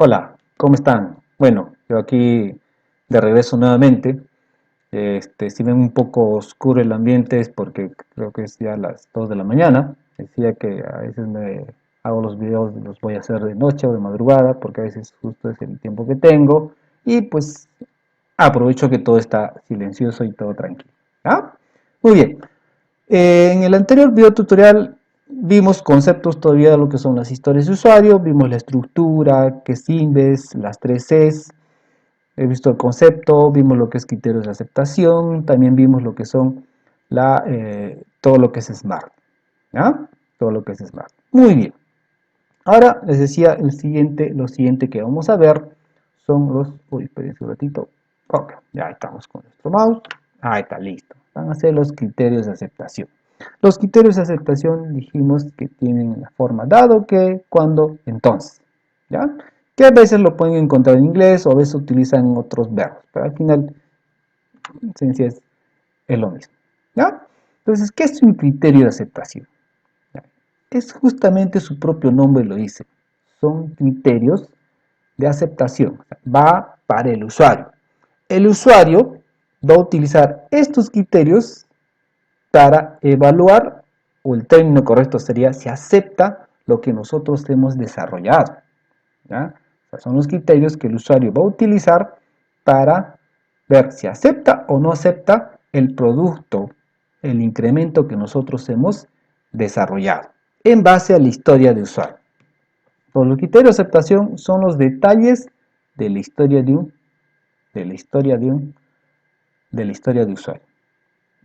Hola, ¿cómo están? Bueno, yo aquí de regreso nuevamente. Si ven un poco oscuro el ambiente es porque creo que es ya las 2 de la mañana. Decía que a veces me hago los videos, los voy a hacer de noche o de madrugada porque a veces justo es el tiempo que tengo y pues aprovecho que todo está silencioso y todo tranquilo. ¿Ah? Muy bien. En el anterior video tutorial vimos conceptos todavía de lo que son las historias de usuario, vimos la estructura, qué es Index, las 3 Cs, he visto el concepto, vimos lo que es criterios de aceptación, también vimos lo que son todo lo que es Smart. ¿Ya? Todo lo que es Smart. Muy bien. Ahora les decía lo siguiente que vamos a ver son los... Uy, espérense un ratito. Ok, ya estamos con nuestro mouse. Ahí está, listo. Van a ser los criterios de aceptación. Los criterios de aceptación dijimos que tienen la forma dado que, cuando, entonces. ¿Ya? Que a veces lo pueden encontrar en inglés o a veces utilizan otros verbos. Pero al final, en esencia es lo mismo. ¿Ya? Entonces, ¿qué es un criterio de aceptación? Es justamente su propio nombre lo dice. Son criterios de aceptación. Va para el usuario. El usuario va a utilizar estos criterios para evaluar, o el término correcto sería si acepta lo que nosotros hemos desarrollado. ¿Ya? O sea, son los criterios que el usuario va a utilizar para ver si acepta o no acepta el producto, el incremento que nosotros hemos desarrollado en base a la historia de usuario. Los criterios de aceptación son los detalles de la historia de la historia de la historia de usuario.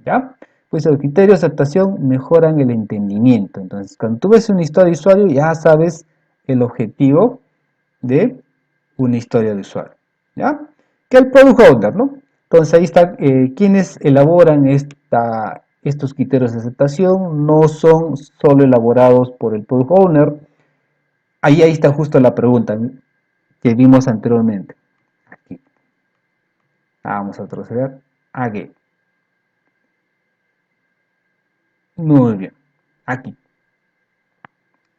¿Ya? Pues los criterios de aceptación mejoran el entendimiento. Entonces, cuando tú ves una historia de usuario, ya sabes el objetivo de una historia de usuario. ¿Ya? Que el product owner, ¿no? Entonces ahí está, quienes elaboran estos criterios de aceptación no son solo elaborados por el product owner. Ahí está justo la pregunta que vimos anteriormente. Aquí. Vamos a proceder. Aquí. Muy bien. Aquí.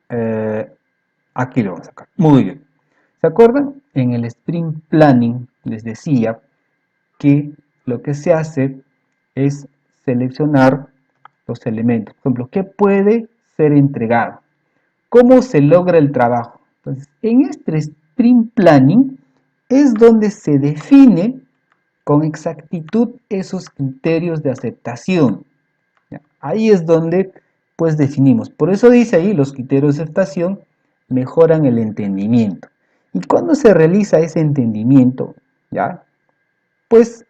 Eh, Aquí lo vamos a sacar. Muy bien. ¿Se acuerdan? En el Sprint Planning les decía que lo que se hace es seleccionar los elementos. Por ejemplo, ¿qué puede ser entregado? ¿Cómo se logra el trabajo? Entonces, en este Sprint Planning es donde se define con exactitud esos criterios de aceptación. Ahí es donde pues definimos. Por eso dice ahí, los criterios de aceptación mejoran el entendimiento. Y cuando se realiza ese entendimiento, ¿ya? Pues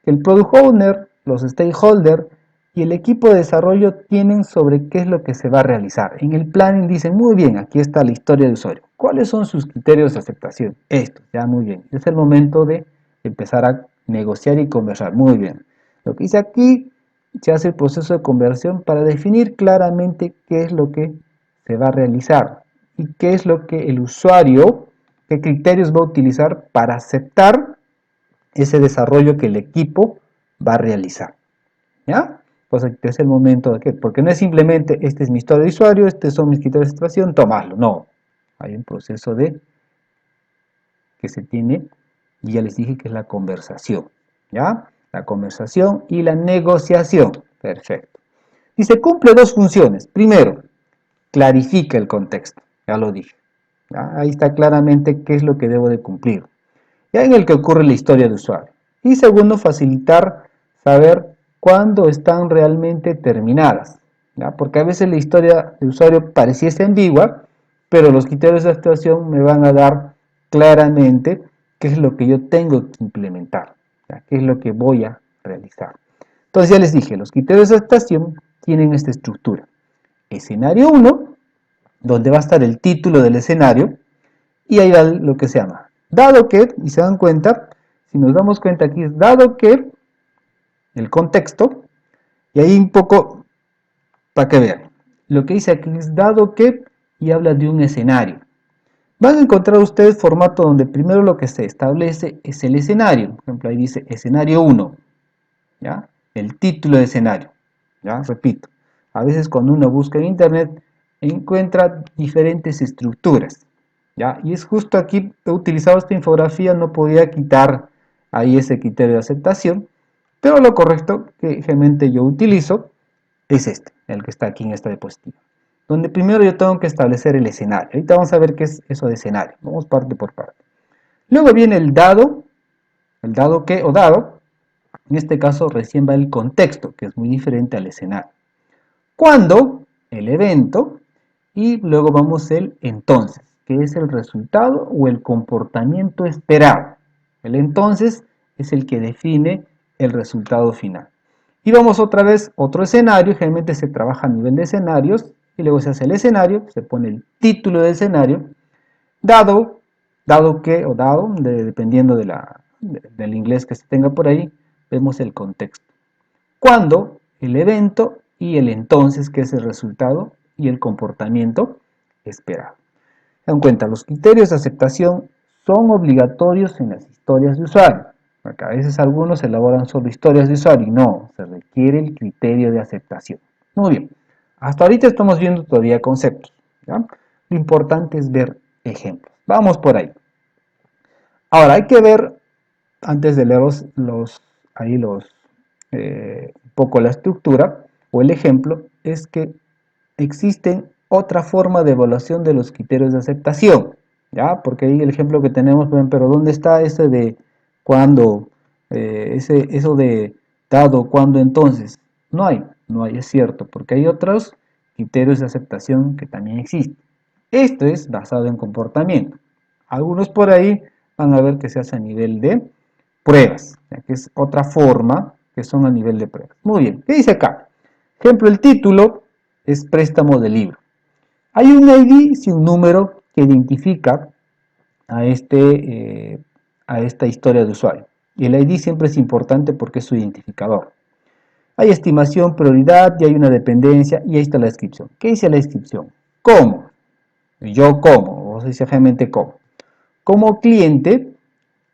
el product owner, los stakeholders y el equipo de desarrollo tienen sobre qué es lo que se va a realizar. En el planning dicen, muy bien, aquí está la historia de usuario. ¿Cuáles son sus criterios de aceptación? Esto, ya muy bien. Es el momento de empezar a negociar y conversar. Muy bien. Lo que dice aquí, se hace el proceso de conversión para definir claramente qué es lo que se va a realizar y qué es lo que el usuario, qué criterios va a utilizar para aceptar ese desarrollo que el equipo va a realizar. ¿Ya? Pues aquí es el momento de que, porque no es simplemente, este es mi historia de usuario, estos son mis criterios de situación, tomarlo. No, hay un proceso de que se tiene, y ya les dije que es la conversación. ¿Ya? La conversación y la negociación. Perfecto. Y se cumple dos funciones. Primero, clarifica el contexto. Ya lo dije. ¿Ya? Ahí está claramente qué es lo que debo de cumplir. Ya en el que ocurre la historia de usuario. Y segundo, facilitar saber cuándo están realmente terminadas. ¿Ya? Porque a veces la historia de usuario pareciese ambigua, pero los criterios de actuación me van a dar claramente qué es lo que yo tengo que implementar, ¿ya? Qué es lo que voy a realizar. Entonces ya les dije, los criterios de actuación tienen esta estructura. Escenario 1, donde va a estar el título del escenario, y ahí va lo que se llama dado que, y se dan cuenta, si nos damos cuenta aquí es dado que, el contexto, y ahí un poco para que vean. Lo que dice aquí es dado que, y habla de un escenario. Van a encontrar ustedes formato donde primero lo que se establece es el escenario. Por ejemplo, ahí dice escenario 1, ¿ya? El título de escenario, ¿ya? Repito, a veces cuando uno busca en internet encuentra diferentes estructuras. ¿ya? Y es justo aquí, he utilizado esta infografía, no podía quitar ahí ese criterio de aceptación, pero lo correcto que generalmente yo utilizo es este, el que está aquí en esta diapositiva, donde primero yo tengo que establecer el escenario. Ahorita vamos a ver qué es eso de escenario, vamos parte por parte. Luego viene el dado que o dado, en este caso recién va el contexto, que es muy diferente al escenario. Cuándo, el evento, y luego vamos el entonces, que es el resultado o el comportamiento esperado. El entonces es el que define el resultado final. Y vamos otra vez, otro escenario, generalmente se trabaja a nivel de escenarios, y luego se hace el escenario, se pone el título del escenario, dado que, o dado, dependiendo del inglés que se tenga por ahí, vemos el contexto. Cuándo, el evento, y el entonces, que es el resultado y el comportamiento esperado. En cuenta, los criterios de aceptación son obligatorios en las historias de usuario. Porque a veces algunos elaboran solo historias de usuario y no, se requiere el criterio de aceptación. Muy bien, hasta ahorita estamos viendo todavía conceptos, ¿ya? Lo importante es ver ejemplos. Vamos por ahí. Ahora hay que ver, antes de leer un poco la estructura o el ejemplo, es que existen otra forma de evaluación de los criterios de aceptación, ¿ya? Porque ahí el ejemplo que tenemos, pero ¿dónde está ese de cuándo, eso de dado, cuándo, entonces? No hay, es cierto, porque hay otros criterios de aceptación que también existen. Esto es basado en comportamiento. Algunos por ahí van a ver que se hace a nivel de pruebas, ya que es otra forma que son a nivel de pruebas. Muy bien, ¿qué dice acá? Ejemplo, el título es préstamo de libro. Hay un ID, sí, un número que identifica a, a esta historia de usuario. Y el ID siempre es importante porque es su identificador. Hay estimación, prioridad, y hay una dependencia, y ahí está la descripción. ¿Qué dice la descripción? ¿Cómo? Yo como, o sencillamente como. Como cliente,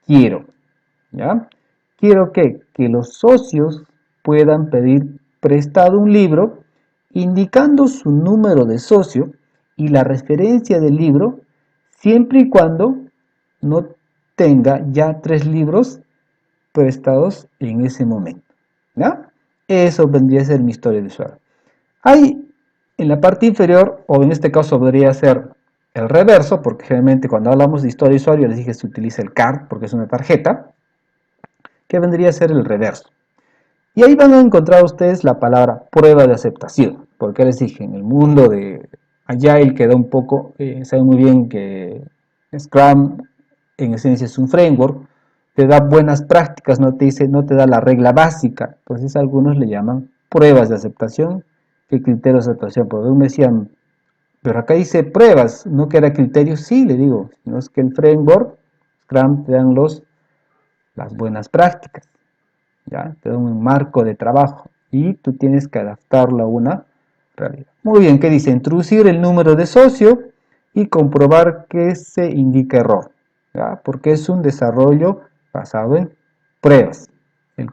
quiero, ¿ya? Quiero que los socios puedan pedir prestado un libro indicando su número de socio y la referencia del libro siempre y cuando no tenga ya 3 libros prestados en ese momento, ¿ya? Eso vendría a ser mi historia de usuario. Hay en la parte inferior, o en este caso podría ser el reverso, porque generalmente cuando hablamos de historia de usuario les dije que se utiliza el card porque es una tarjeta, que vendría a ser el reverso. Y ahí van a encontrar ustedes la palabra prueba de aceptación, porque les dije, en el mundo de Agile queda un poco, saben muy bien que Scrum en esencia es un framework, te da buenas prácticas, no te dice, no te da la regla básica, entonces algunos le llaman pruebas de aceptación, que criterios de aceptación, porque me decían, pero acá dice pruebas, no que era criterios, sí, le digo, no es que el framework, Scrum te dan las buenas prácticas. ¿Ya? Te da un marco de trabajo y tú tienes que adaptarlo a una realidad. Muy bien, ¿qué dice? Introducir el número de socio y comprobar que se indica error, ¿ya? Porque es un desarrollo basado en pruebas. El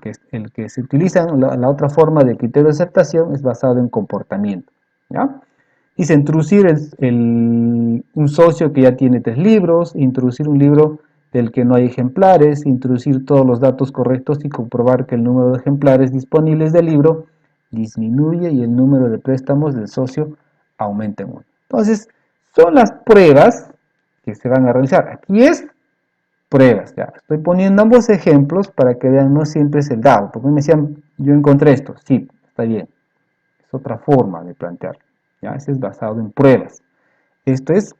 que se utiliza, la otra forma de criterio de aceptación es basado en comportamiento, ¿ya? Dice introducir un socio que ya tiene 3 libros, introducir un libro del que no hay ejemplares, introducir todos los datos correctos y comprobar que el número de ejemplares disponibles del libro disminuye y el número de préstamos del socio aumenta en 1. Entonces, son las pruebas que se van a realizar. Aquí es pruebas, ya. Estoy poniendo ambos ejemplos para que vean, no siempre es el dado, porque me decían, yo encontré esto, sí, está bien, es otra forma de plantearlo, ya, ese es basado en pruebas. Esto es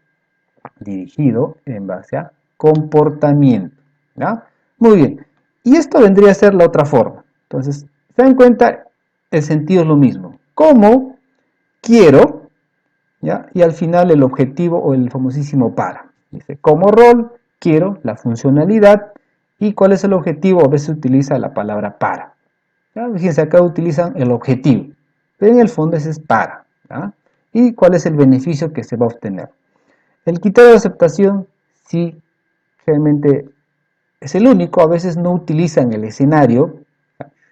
dirigido en base a comportamiento, ¿ya? Muy bien, y esto vendría a ser la otra forma. Entonces, se dan cuenta, el sentido es lo mismo. ¿Cómo quiero? ¿Ya? Y al final el objetivo o el famosísimo para. Dice, como rol, quiero la funcionalidad. ¿Y cuál es el objetivo? A veces utiliza la palabra para. ¿Ya? Fíjense, acá utilizan el objetivo. Pero en el fondo ese es para. ¿Ya? ¿Y cuál es el beneficio que se va a obtener? El criterio de aceptación, sí, realmente es el único. A veces no utilizan el escenario,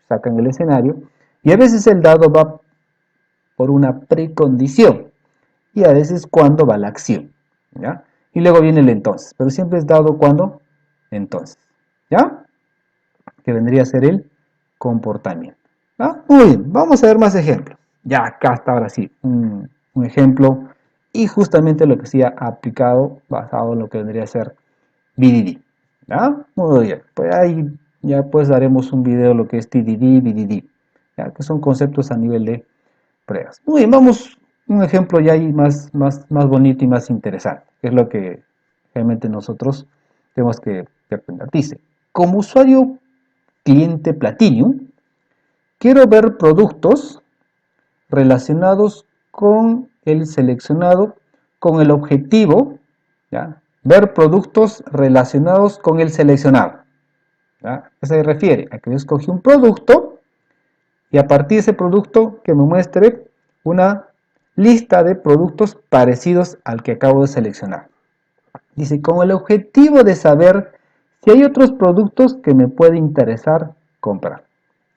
sacan el escenario, y a veces el dado va por una precondición y a veces cuando va la acción, ¿ya? y luego viene el entonces, pero siempre es dado cuando entonces, ¿ya? Que vendría a ser el comportamiento. ¿Ah? Muy bien, vamos a ver más ejemplos. Ya acá está ahora sí, un ejemplo y justamente lo que se ha aplicado basado en lo que vendría a ser BDD. ¿Ya? Muy bien, pues ahí ya pues daremos un video de lo que es TDD, BDD, ¿ya? Que son conceptos a nivel de pruebas. Muy bien, vamos un ejemplo ya ahí más bonito y más interesante, que es lo que realmente nosotros tenemos que aprender. Dice, como usuario cliente Platinum, quiero ver productos relacionados con el seleccionado con el objetivo, ¿ya? Ver productos relacionados con el seleccionado. ¿Ya? ¿A qué se refiere? A que yo escogí un producto y a partir de ese producto que me muestre una lista de productos parecidos al que acabo de seleccionar. Dice, con el objetivo de saber si hay otros productos que me puede interesar comprar.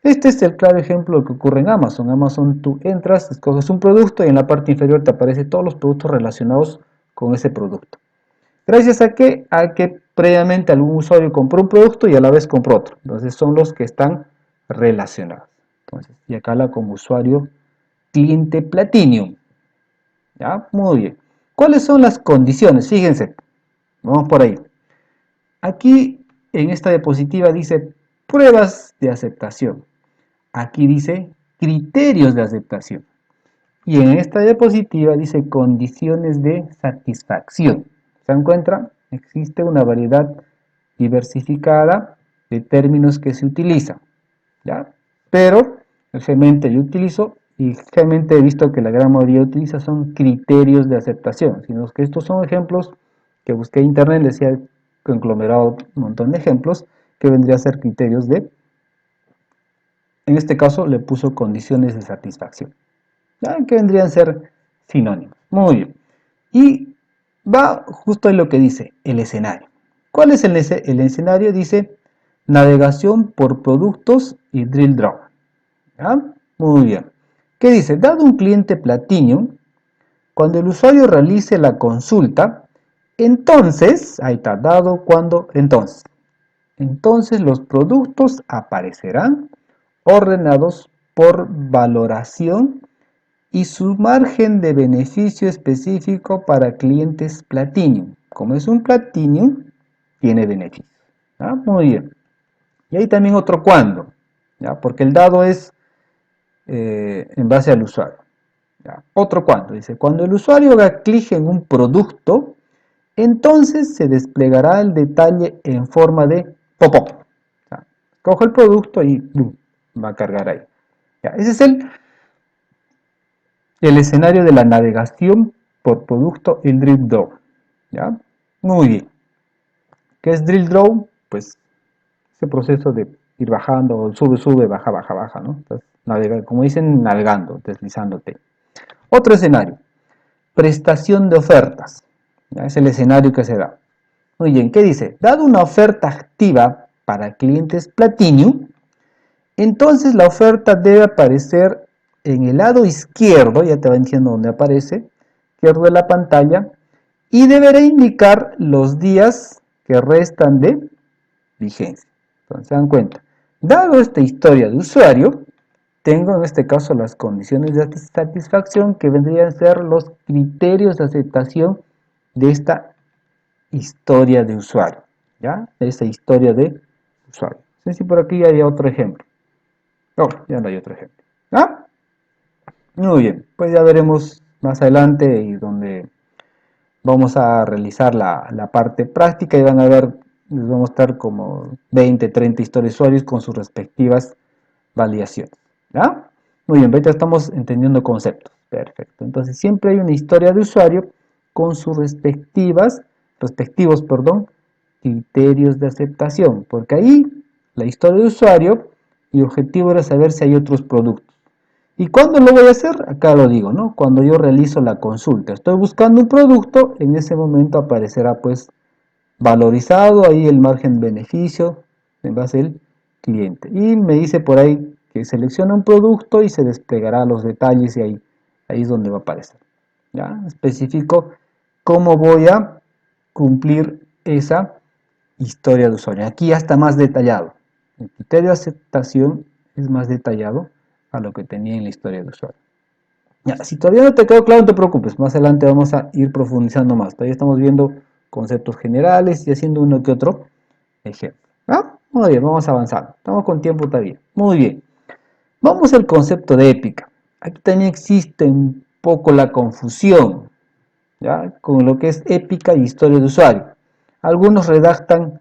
Este es el claro ejemplo de lo que ocurre en Amazon. Amazon tú entras, escoges un producto y en la parte inferior te aparecen todos los productos relacionados con ese producto. Gracias a que previamente algún usuario compró un producto y a la vez compró otro. Entonces son los que están relacionados. Entonces, y acá la como usuario cliente Platinum. ¿Ya? Muy bien. ¿Cuáles son las condiciones? Fíjense, vamos por ahí. Aquí en esta diapositiva dice pruebas de aceptación. Aquí dice criterios de aceptación. Y en esta diapositiva dice condiciones de satisfacción. ¿Se encuentra? Existe una variedad diversificada de términos que se utilizan, ¿ya? Pero realmente yo utilizo y realmente he visto que la gran mayoría utiliza son criterios de aceptación, sino que estos son ejemplos que busqué en internet, les he conglomerado un montón de ejemplos que vendría a ser criterios de, en este caso le puso condiciones de satisfacción, ¿ya? Que vendrían a ser sinónimos. Muy bien. Y va justo en lo que dice el escenario. ¿Cuál es el escenario? Dice navegación por productos y drill down. ¿Ya? Muy bien. ¿Qué dice? Dado un cliente Platinum, cuando el usuario realice la consulta, entonces, ahí está, dado cuando, entonces los productos aparecerán ordenados por valoración y su margen de beneficio específico para clientes Platinum. Como es un Platinum, tiene beneficios. ¿Ah? Muy bien. Y hay también otro cuando, ¿ya? Porque el dado es en base al usuario. ¿Ya? Otro cuando, dice, cuando el usuario haga clic en un producto, entonces se desplegará el detalle en forma de pop-up. Cojo el producto y ¡bum! Va a cargar ahí. ¿Ya? Ese es el escenario de la navegación por producto, el drill down. ¿Ya? Muy bien. ¿Qué es drill down? Pues ese proceso de ir bajando, sube, baja, baja, ¿no? Entonces, como dicen, navegando, deslizándote. Otro escenario, prestación de ofertas. ¿Ya? Es el escenario que se da. Muy bien, ¿qué dice? Dado una oferta activa para clientes Platinum, entonces la oferta debe aparecer en el lado izquierdo, ya te va diciendo dónde aparece, izquierdo de la pantalla, y deberá indicar los días que restan de vigencia. Entonces se dan cuenta, dado esta historia de usuario, tengo en este caso las condiciones de satisfacción que vendrían a ser los criterios de aceptación de esta historia de usuario, ¿ya? De esta historia de usuario. No sé si por aquí hay otro ejemplo. Oh, ya no hay otro ejemplo. ¿Ah? Muy bien, pues ya veremos más adelante y donde vamos a realizar la parte práctica y van a ver, les vamos a mostrar como 20, 30 historias de usuarios con sus respectivas validaciones. ¿Ya? Muy bien, ahorita estamos entendiendo conceptos. Perfecto. Entonces siempre hay una historia de usuario con sus respectivos, criterios de aceptación, porque ahí la historia de usuario y objetivo era saber si hay otros productos. ¿Y cuándo lo voy a hacer? Acá lo digo, ¿no? Cuando yo realizo la consulta. Estoy buscando un producto, en ese momento aparecerá pues valorizado ahí el margen beneficio en base al cliente. Y me dice por ahí que selecciona un producto y se desplegará los detalles y ahí es donde va a aparecer. ¿Ya? Especifico cómo voy a cumplir esa historia de usuario. Aquí ya está más detallado. El criterio de aceptación es más detallado a lo que tenía en la historia de usuario. Ya, si todavía no te quedó claro, no te preocupes. Más adelante vamos a ir profundizando más. Todavía estamos viendo conceptos generales y haciendo uno que otro ejemplo. ¿Ah? Muy bien, vamos avanzando. Estamos con tiempo todavía. Muy bien. Vamos al concepto de épica. Aquí también existe un poco la confusión, ¿ya? Con lo que es épica y historia de usuario. Algunos redactan,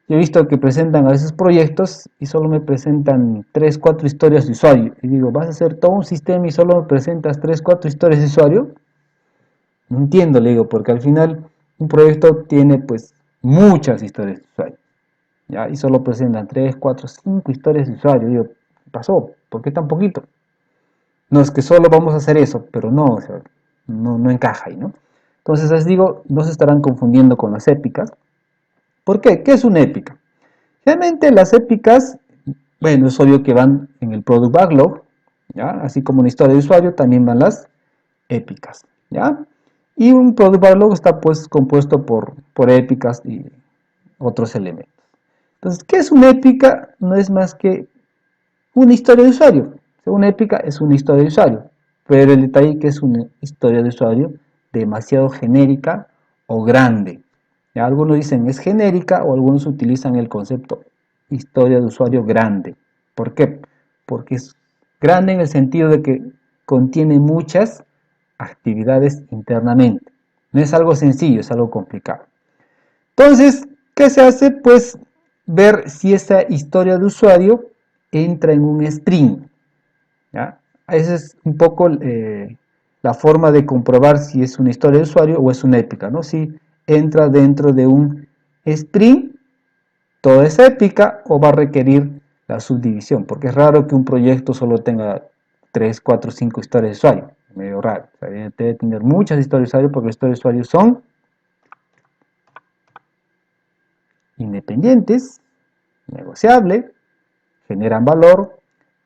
yo he visto que presentan a veces proyectos y solo me presentan 3, 4 historias de usuario. Y digo, ¿vas a hacer todo un sistema y solo me presentas 3, 4 historias de usuario? No entiendo, le digo, porque al final un proyecto tiene pues muchas historias de usuario, ¿ya? Y solo presentan 3, 4, 5 historias de usuario. Digo, ¿qué pasó? ¿Por qué tan poquito? No es que solo vamos a hacer eso, pero no, o sea, no encaja ahí, ¿no? Entonces les digo, no se estarán confundiendo con las épicas. ¿Por qué? ¿Qué es una épica? Realmente las épicas, bueno, es obvio que van en el Product Backlog, ¿ya? Así como en historia de usuario también van las épicas, ¿ya? Y un Product Backlog está pues compuesto por épicas y otros elementos. Entonces, ¿qué es una épica? No es más que una historia de usuario. Una épica es una historia de usuario, pero el detalle es que es una historia de usuario demasiado genérica o grande. ¿Ya? Algunos dicen es genérica o algunos utilizan el concepto historia de usuario grande. ¿Por qué? Porque es grande en el sentido de que contiene muchas actividades internamente. No es algo sencillo, es algo complicado. Entonces, ¿qué se hace? Pues ver si esa historia de usuario entra en un string. ¿Ya? Esa es un poco la forma de comprobar si es una historia de usuario o es una épica, ¿no? Si entra dentro de un string, toda esa épica o va a requerir la subdivisión, porque es raro que un proyecto solo tenga 3, 4, 5 historias de usuario, medio raro. O sea, debe tener muchas historias de usuario porque las historias de usuario son independientes, negociables, generan valor,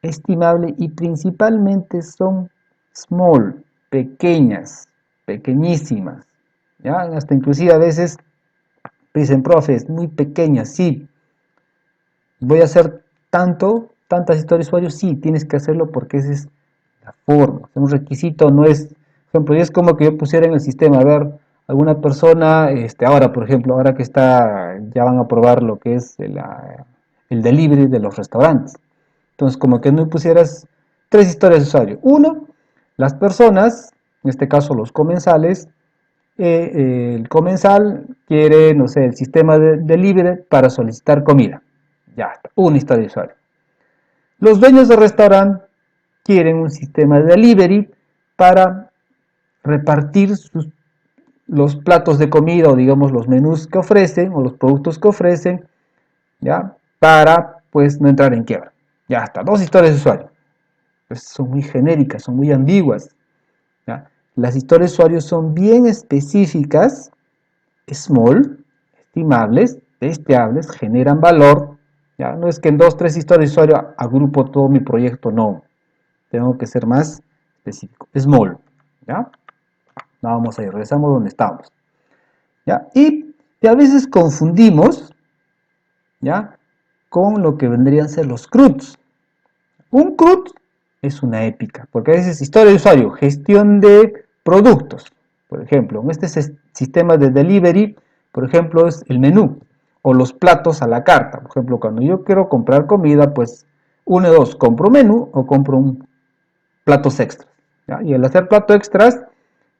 estimable y principalmente son small, pequeñas, pequeñísimas. ¿Ya? Hasta inclusive a veces dicen, profe, es muy pequeña, sí. Voy a hacer tantas historias de usuarios, sí, tienes que hacerlo porque esa es la forma. Un requisito no es, por ejemplo, es como que yo pusiera en el sistema, a ver, alguna persona, ahora, por ejemplo, ahora que ya van a probar lo que es el delivery de los restaurantes. Entonces, como que no pusieras 3 historias de usuario. Uno, las personas, en este caso los comensales, el comensal quiere, no sé, el sistema de delivery para solicitar comida. Ya está, una historia de usuario. Los dueños de restaurante quieren un sistema de delivery para repartir los platos de comida o digamos los menús que ofrecen o los productos que ofrecen, ¿ya? Para pues no entrar en quiebra. Ya está, 2 historias de usuario. Pues son muy genéricas, son muy ambiguas, ¿ya? Las historias de usuario son bien específicas, small, estimables, testeables, generan valor, ¿ya? No es que en 2, 3 historias de usuario agrupo todo mi proyecto, no. Tengo que ser más específico. Small, ¿ya? Vamos a ir, regresamos donde estábamos, ¿ya? Y a veces confundimos, ¿ya? Con lo que vendrían a ser los CRUDs. Un CRUD es una épica, porque a veces historia de usuario, gestión de productos, por ejemplo, en este sistema de delivery, por ejemplo, es el menú o los platos a la carta. Por ejemplo, cuando yo quiero comprar comida, pues uno de dos, compro menú o compro un platos extras. ¿Ya? Y al hacer platos extras,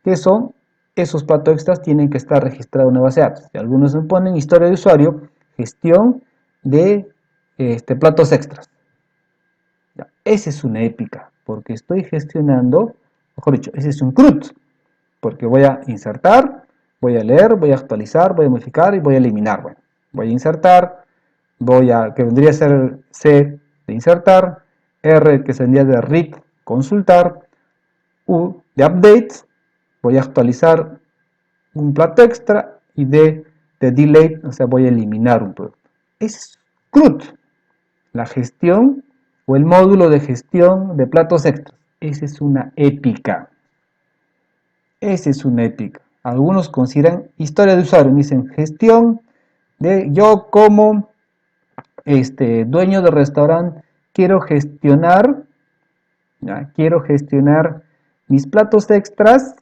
¿qué son? Esos platos extras tienen que estar registrados en una base de datos. Y algunos me ponen historia de usuario, gestión de platos extras. ¿Ya? Esa es una épica, porque estoy gestionando, mejor dicho, ese es un CRUD, porque voy a insertar, voy a leer, voy a actualizar, voy a modificar y voy a eliminar. Bueno, voy a insertar, que vendría a ser C de insertar, R que sería de read, consultar, U de update, voy a actualizar un plato extra y D de delete, o sea, voy a eliminar un producto. Es CRUD, la gestión o el módulo de gestión de platos extras. Esa es una épica. Esa es una épica. Algunos consideran historia de usuario, dicen gestión de yo como dueño de restaurante quiero gestionar, ¿ya? Quiero gestionar mis platos extras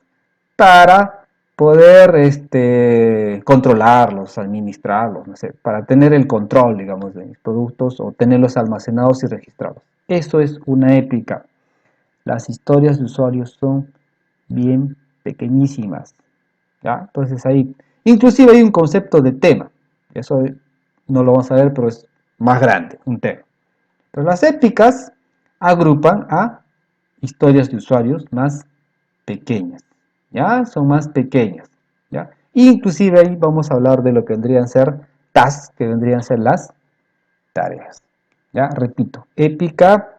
para poder controlarlos, administrarlos, no sé, para tener el control, digamos, de mis productos o tenerlos almacenados y registrados. Eso es una épica. Las historias de usuarios son bien pequeñísimas, ¿ya? Entonces ahí, inclusive hay un concepto de tema. Eso no lo vamos a ver, pero es más grande, un tema. Pero las épicas agrupan a historias de usuarios más pequeñas, ¿ya? Son más pequeñas, ¿ya? Inclusive ahí vamos a hablar de lo que vendrían a ser tasks, que vendrían a ser las tareas, ¿ya? Repito, épica,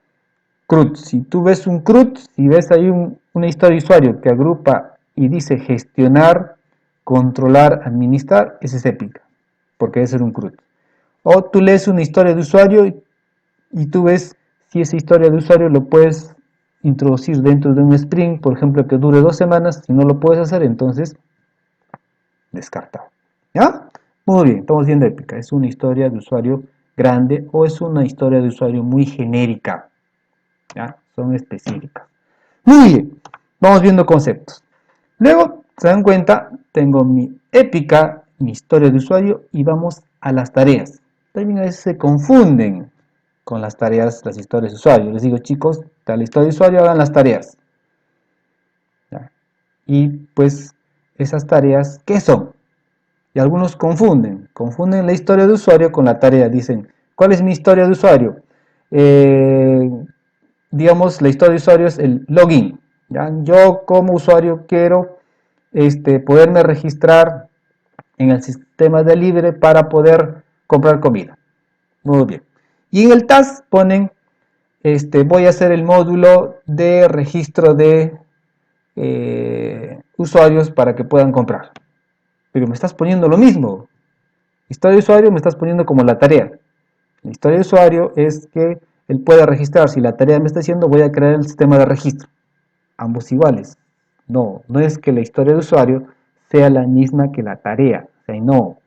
CRUD. Si tú ves un CRUD, si ves ahí una historia de usuario que agrupa y dice gestionar, controlar, administrar, esa es épica, porque debe ser un CRUD. O tú lees una historia de usuario y tú ves si esa historia de usuario lo puedes introducir dentro de un sprint, por ejemplo, que dure 2 semanas. Si no lo puedes hacer, entonces descartado. ¿Ya? Muy bien, estamos viendo épica. ¿Es una historia de usuario grande o es una historia de usuario muy genérica? ¿Ya? Son específicas. Muy bien, vamos viendo conceptos. Luego, se dan cuenta, tengo mi épica, mi historia de usuario y vamos a las tareas. También a veces se confunden con las tareas, las historias de usuario. Les digo, chicos, tal historia de usuario, hagan las tareas. ¿Ya? Y pues esas tareas, ¿qué son? Y algunos confunden la historia de usuario con la tarea. Dicen, ¿cuál es mi historia de usuario? Eh, digamos, la historia de usuario es el login. ¿Ya? Yo como usuario quiero poderme registrar en el sistema de libre para poder comprar comida. Muy bien. Y en el task ponen, voy a hacer el módulo de registro de usuarios para que puedan comprar. Pero me estás poniendo lo mismo. Historia de usuario me estás poniendo como la tarea. La historia de usuario es que él pueda registrar. Si la tarea me está diciendo, voy a crear el sistema de registro. Ambos iguales. No, no es que la historia de usuario sea la misma que la tarea. O sea, no.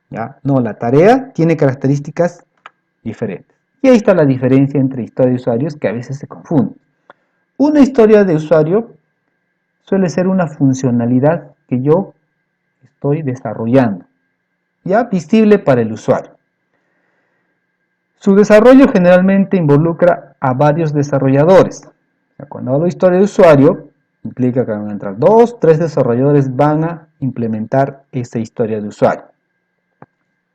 ¿Ya? No, la tarea tiene características diferentes. Y ahí está la diferencia entre historia de usuarios que a veces se confunden. Una historia de usuario suele ser una funcionalidad que yo estoy desarrollando, ya visible para el usuario. Su desarrollo generalmente involucra a varios desarrolladores. Cuando hablo de historia de usuario, implica que van a entrar 2, 3 desarrolladores van a implementar esa historia de usuario.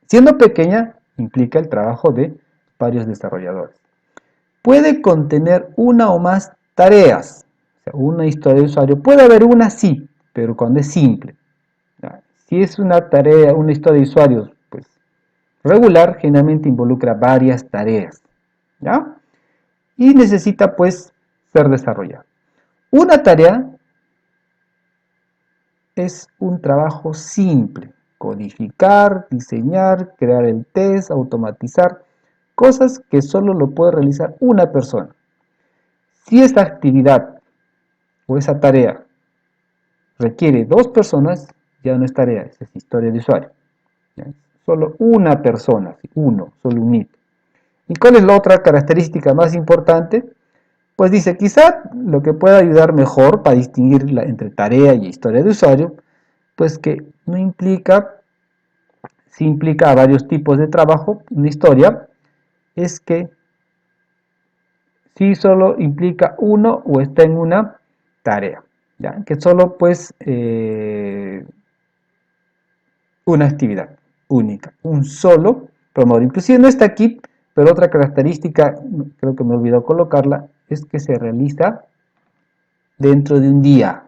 Siendo pequeña, implica el trabajo de varios desarrolladores. Puede contener una o más tareas. O sea, una historia de usuario. Puede haber una, sí, pero cuando es simple. ¿Ya? Si es una tarea, una historia de usuarios, pues regular, generalmente involucra varias tareas. ¿Ya? Y necesita, pues, ser desarrollada. Una tarea es un trabajo simple. Codificar, diseñar, crear el test, automatizar. Cosas que solo lo puede realizar una persona. Si esta actividad o esa tarea requiere 2 personas, ya no es tarea, es historia de usuario. ¿Ya? Solo una persona, uno, solo un hito. ¿Y cuál es la otra característica más importante? Pues dice, quizá lo que pueda ayudar mejor para distinguir entre tarea y historia de usuario, pues que no implica, si implica varios tipos de trabajo, una historia, es que si solo implica uno o está en una tarea, ¿ya? Que solo pues una actividad única, un solo promotor. Inclusive no está aquí, pero otra característica, creo que me olvidó colocarla, es que se realiza dentro de un día.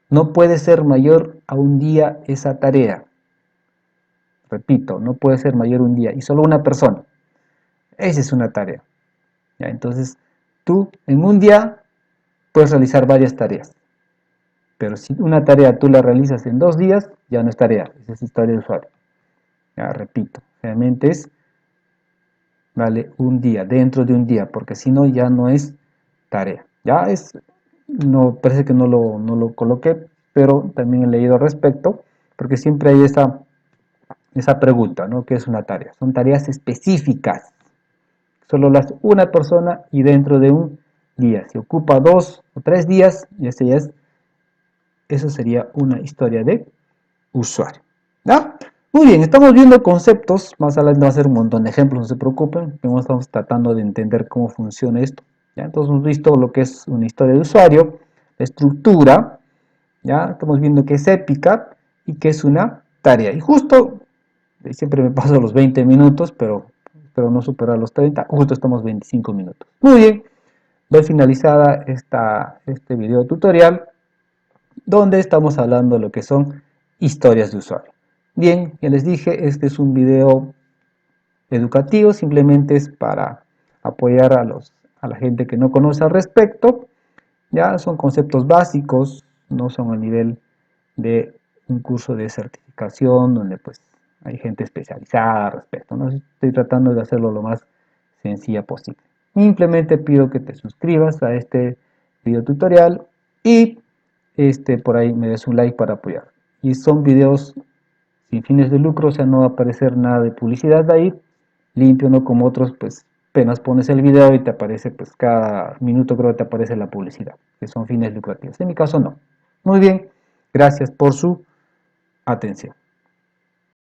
No puede ser mayor a un día esa tarea. Repito, no puede ser mayor a un día y solo una persona. Esa es una tarea. ¿Ya? Entonces, tú en un día puedes realizar varias tareas. Pero si una tarea tú la realizas en 2 días, ya no es tarea, esa es historia de usuario. Ya, repito, realmente es, vale, un día, dentro de un día, porque si no ya no es tarea. Ya es, no, parece que no lo coloqué, pero también he leído al respecto, porque siempre hay esa pregunta, ¿no? ¿Qué es una tarea? Son tareas específicas, solo las una persona y dentro de un día. Si ocupa 2 o 3 días, eso sería una historia de usuario. ¿Ya? Muy bien, estamos viendo conceptos, más adelante va a ser un montón de ejemplos, no se preocupen, estamos tratando de entender cómo funciona esto. ¿Ya? Entonces hemos visto lo que es una historia de usuario, la estructura, ¿ya? Estamos viendo que es épica y que es una tarea. Y justo, siempre me paso los 20 minutos, pero espero no superar los 30, justo estamos 25 minutos. Muy bien, doy finalizada este video tutorial donde estamos hablando de lo que son historias de usuario. Bien, ya les dije, este es un video educativo, simplemente es para apoyar a la gente que no conoce al respecto. Ya son conceptos básicos, no son a nivel de un curso de certificación donde pues hay gente especializada al respecto, ¿no? Estoy tratando de hacerlo lo más sencilla posible. Simplemente pido que te suscribas a este video tutorial y por ahí me des un like para apoyar. Y son videos sin fines de lucro, o sea, no va a aparecer nada de publicidad de ahí, limpio, no como otros, pues apenas pones el video y te aparece, pues cada minuto creo que te aparece la publicidad, que son fines lucrativos. En mi caso no. Muy bien, gracias por su atención.